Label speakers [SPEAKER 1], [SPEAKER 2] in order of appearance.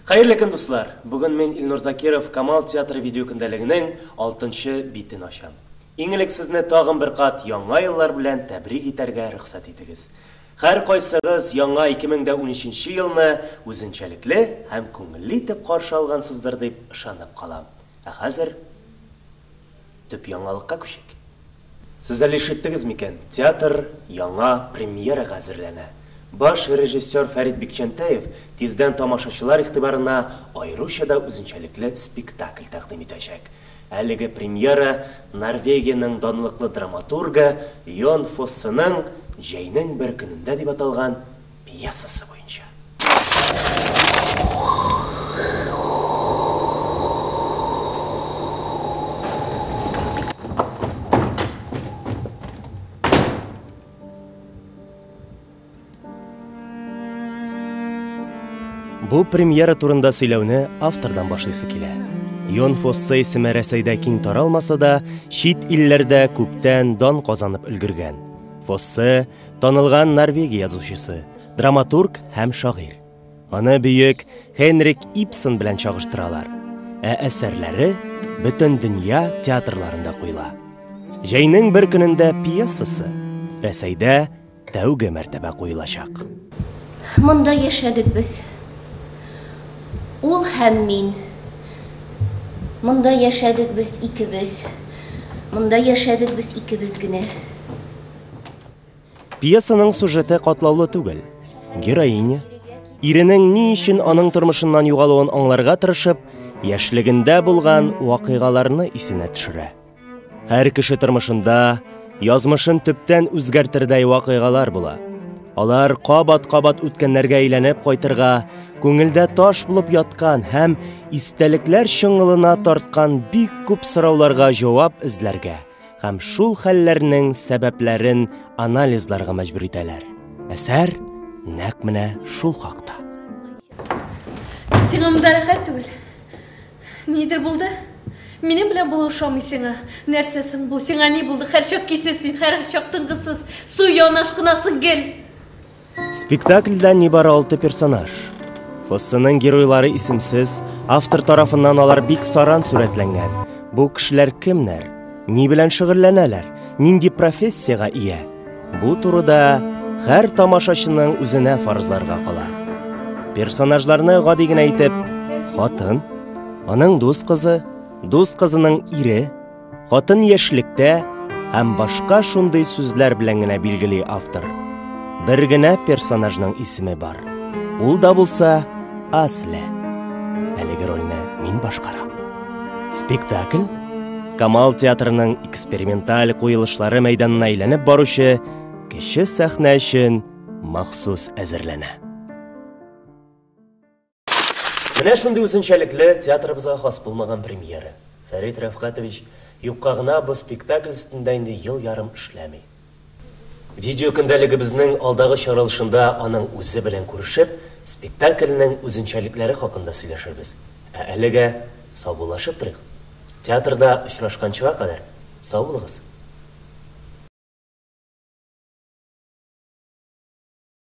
[SPEAKER 1] Хайырлы көн дуслар. Бүген мен Илнур Закиров Камал театры видео көндәлегенең 6-нчы битен ачам. Иң элек сезне тагын бер кат яңа еллар белән тәбрик итәргә рөхсәт итегез. Һәр кайсыгыз яңа 2013 елны үзенчәлекле һәм күңелле итеп каршы алгансыздыр дип ышанып калам. Ә хәзер төп яңалыкка күчик. Сез әле ишеттегез микән? Театр яңа премьерага әзерләнә. Баш режиссер Фәрит Бикчәнтәев тиздән тамашачылар игътибарына аеруча да үзенчәлекле спектакль тәкъдим итәчәк. Әлеге премьера Норвегияның данлыклы драматургы Йон Фоссының «Җәйнең бер көнендә» дип аталган пьесасы буенча. Бу премьера турында сөйләүне автордан башлыйсы килә. Йон Фоссе исеме Рәсәйдә киң таралмаса да, чит илләрдә күптән дан казанып өлгергән. Фоссе танылган Норвегия язучысы, драматург һәм шагыйрь. Аны бөек Хенрик Ибсен белән чагыштыралар. Ә әсәрләре бөтен дөнья театрларында куела. «Җәйнең бер көнендә» пьесасы Рәсәйдә тәүге мәртәбә куелачак.
[SPEAKER 2] Монда яшәдек без. Ул һәм мин. Монда яшәдек без икебез. Монда яшәдек без икебез генә.
[SPEAKER 1] Пьесаның сюжеты катлаулы түгел. Героиня иренең ни өчен аның тормышыннан югалуын аңларга тырышып, яшьлегендә булган вакыйгаларны исенә төшерә. Һәр кеше тормышында язмышын төптән үзгәртердәй вакыйгалар була. Алар кабат-кабат үткәннәргә әйләнеп кайтырга, күңелдә таш булып яткан һәм истәлекләр чыңгылына тарткан бик күп сорауларга җавап эзләргә һәм шул хәлләрнең сәбәпләрен анализларга мәҗбүр итәләр. Әсәр нәкъ менә шул хакта.
[SPEAKER 3] Сиңа монда рәхәт түгел. Нидер булды? Минем белән булу ошамый сиңа. Нәрсәсең бу? Сиңа ни булды? Һәр чак кисәсең, һәр чак тыңгысыз, су янашкынасың гел.
[SPEAKER 1] Спектакльдә нибары 6 персонаж. Фоссының геройлары исемсез, автор тарафыннан алар бик саран сурәтләнгән. Бу кешеләр кемнәр? Ни белән шөгыльләнәләр? Нинди профессиягә ия? Бу турыда һәр тамашачының үзенә фарызларга кала. Персонажларны гади генә әйтеп, хатын, аның дус кызының ире, хатын яшьлектә һәм башка шундый сүзләр белән генә билгели автор. Бер генә персонажның исеме бар. Ул да булса Асле. Әлеге рольне мин башкарам. Спектакль Камал театрының эксперименталь куелышлары мәйданына әйләнеп баручы кече сәхнә өчен махсус әзерләнә. Менә шундый үзенчәлекле театрыбызга хас булмаган премьера. Фәрит Рәфкатович юкка гына бу спектакль өстендә инде ел ярым эшләми. Видео көндәлегебезнең алдагы чаралышында аның үзе белән күрешеп, спектакльнең үзенчәлекләре хакында сөйләшербез. Ә әлегә сау булашып торыйк. Театрда очрашканчыга кадәр сау булыгыз.